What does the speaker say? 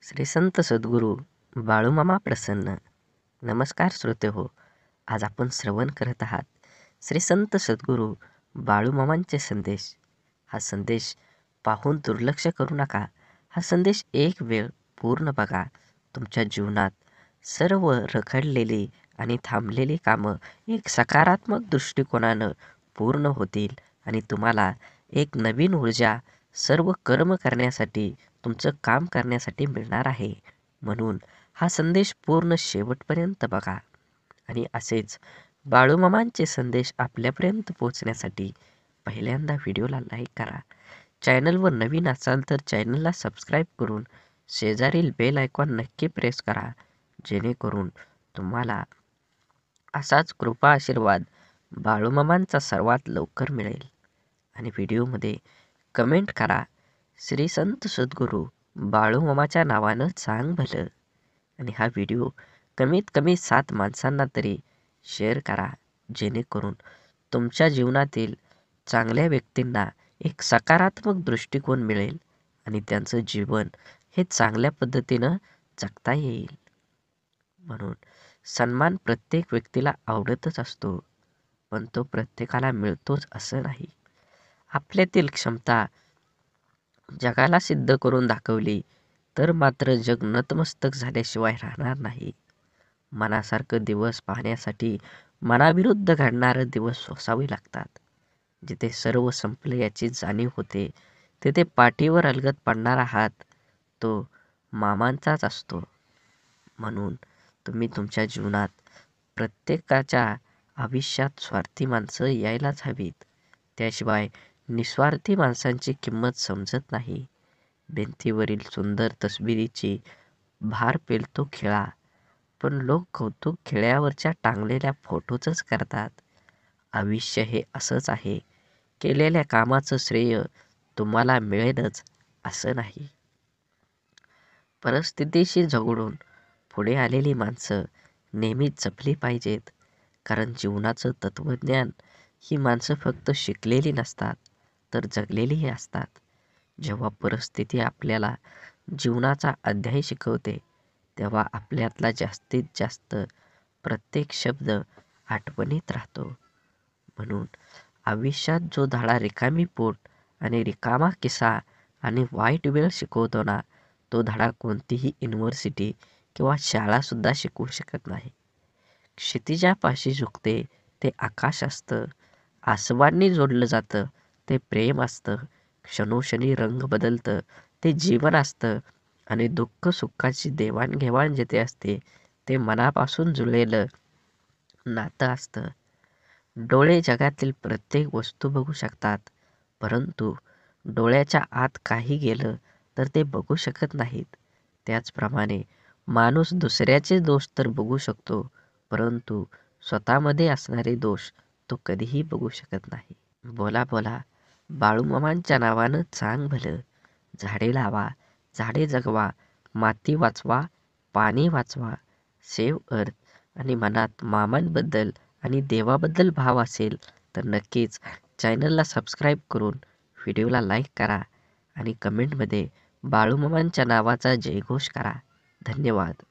श्री संत सद्गुरू बाळूमामा प्रसन्न. नमस्कार श्रोते हो. आज आपण श्रवण करत आहात श्री संत सद्गुरू बाळूमामांचे संदेश. हा संदेश पाहून दुर्लक्ष करू नका. हा संदेश एक वेळ पूर्ण बघा. तुमच्या जीवनात सर्व रखडलेली आणि थांबलेली कामं एक सकारात्मक दृष्टिकोनानं पूर्ण होतील आणि तुम्हाला एक नवीन ऊर्जा सर्व कर्म करण्यासाठी, तुमचं काम करण्यासाठी मिळणार आहे. म्हणून हा संदेश पूर्ण शेवटपर्यंत बघा. आणि असेच बाळूमामांचे संदेश आपल्यापर्यंत पोहोचण्यासाठी पहिल्यांदा व्हिडिओला लाईक करा. चॅनलवर नवीन असाल तर चॅनलला सबस्क्राईब करून शेजारील बेल आयकॉन नक्की प्रेस करा, जेणेकरून तुम्हाला असाच कृपा आशीर्वाद बाळूमामांचा सर्वात लवकर मिळेल. आणि व्हिडिओमध्ये कमेंट करा, श्री संत सद्गुरू बाळूमामाच्या नावानं सांग भलं. आणि हा व्हिडिओ कमीत कमी 7 माणसांना तरी शेअर करा, जेणेकरून तुमच्या जीवनातील चांगल्या व्यक्तींना एक सकारात्मक दृष्टिकोन मिळेल आणि त्यांचं जीवन हे चांगल्या पद्धतीनं जगता येईल. म्हणून सन्मान प्रत्येक व्यक्तीला आवडतच असतो, पण तो प्रत्येकाला मिळतोच असं नाही. आपल्यातील क्षमता जगाला सिद्ध करून दाखवली तर मात्र जग नतमस्तक झाल्याशिवाय राहणार नाही. मनासारखं दिवस पाहण्यासाठी मनाविरुद्ध घडणारे दिवस सोसावे लागतात. जिथे सर्व संपले याची जाणीव होते, तिथे पाठीवर अलगद पडणारा हात तो मामांचाच असतो. म्हणून तुम्ही तुमच्या जीवनात प्रत्येकाच्या आयुष्यात स्वार्थी माणसं यायलाच हवीत. त्याशिवाय निस्वार्थी माणसांची किंमत समजत नाही. भिंतीवरील सुंदर तस्बिरीची भार पेलतो खिळा, पण लोक कौतुक खिळ्यावरच्या टांगलेल्या फोटोचंच करतात. आयुष्य हे असंच आहे. केलेल्या कामाचं श्रेय तुम्हाला मिळेलच असं नाही. परिस्थितीशी झगडून पुढे आलेली माणसं नेहमीच जपली पाहिजेत. कारण जीवनाचं तत्त्वज्ञान ही माणसं फक्त शिकलेली नसतात, तर जगलेलीही असतात. जेव्हा परिस्थिती आपल्याला जीवनाचा अध्याय शिकवते, तेव्हा आपल्यातला जास्तीत जास्त प्रत्येक शब्द आठवणीत राहतो. म्हणून आयुष्यात जो धडा रिकामी पोट आणि रिकामा किस्सा आणि वाईट वेळ शिकवतो ना, तो धडा कोणतीही युनिव्हर्सिटी किंवा शाळासुद्धा शिकवू शकत नाही. क्षितिजापाशी झुकते ते आकाश असतं, आसवांनी जोडलं जातं ते प्रेम असतं, क्षणोक्षणी रंग बदलतं ते जीवन असतं आणि दुःख सुखाची देवाणघेवाण जिथे असते ते मनापासून जुळलेलं नातं असतं. डोळे जगातील प्रत्येक वस्तू बघू शकतात, परंतु डोळ्याच्या आत काही गेलं तर ते बघू शकत नाहीत. त्याचप्रमाणे माणूस दुसऱ्याचे दोष तर बघू शकतो, परंतु स्वतःमध्ये असणारे दोष तो कधीही बघू शकत नाही. बोला बोला बाळूमामांच्या नावानं सांग भलं. झाडे लावा, झाडे जगवा, माती वाचवा, पाणी वाचवा. सेव्ह अर्थ. आणि मनात मामांबद्दल आणि देवाबद्दल भाव असेल तर नक्कीच चॅनलला सबस्क्राईब करून व्हिडिओला लाईक करा आणि कमेंटमध्ये बाळूमामांच्या नावाचा जयघोष करा. धन्यवाद.